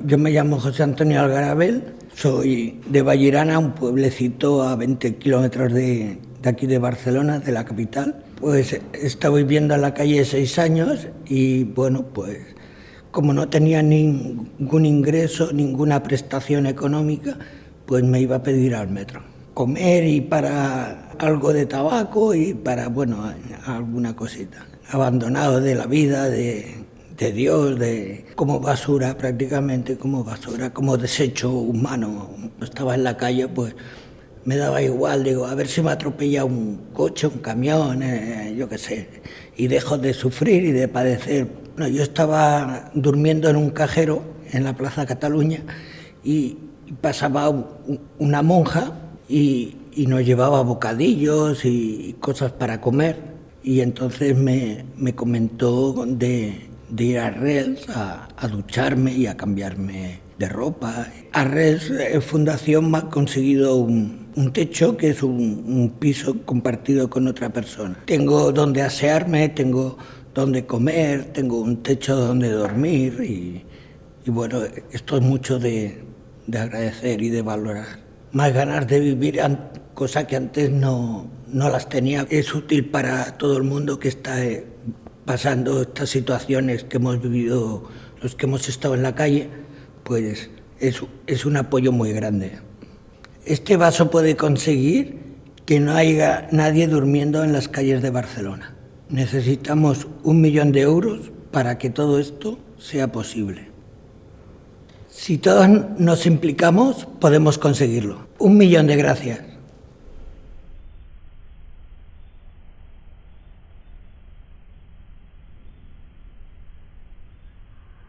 Yo me llamo José Antonio Algarabel, soy de Vallirana, un pueblecito a 20 kilómetros de aquí de Barcelona, de la capital. Pues he estado viviendo en la calle 6 años y bueno, pues como no tenía ningún ingreso, ninguna prestación económica, pues me iba a pedir al metro. Comer y para algo de tabaco y para, bueno, alguna cosita. Abandonado de la vida, de Dios, como basura prácticamente, como basura, como desecho humano. Estaba en la calle, pues me daba igual, digo, a ver si me atropella un coche, un camión, yo qué sé, y dejo de sufrir y de padecer. Bueno, yo estaba durmiendo en un cajero en la Plaza Cataluña y pasaba una monja y nos llevaba bocadillos y cosas para comer, y entonces me comentó de ir a Arrels a ducharme y a cambiarme de ropa. Arrels Fundación me ha conseguido un techo, que es un piso compartido con otra persona. Tengo donde asearme, tengo donde comer, tengo un techo donde dormir y bueno, esto es mucho de agradecer y de valorar. Más ganas de vivir, cosa que antes no las tenía. Es útil para todo el mundo que está pasando estas situaciones que hemos vivido, los que hemos estado en la calle, pues es un apoyo muy grande. Este vaso puede conseguir que no haya nadie durmiendo en las calles de Barcelona. Necesitamos 1 millón de euros para que todo esto sea posible. Si todos nos implicamos, podemos conseguirlo. 1 millón de gracias.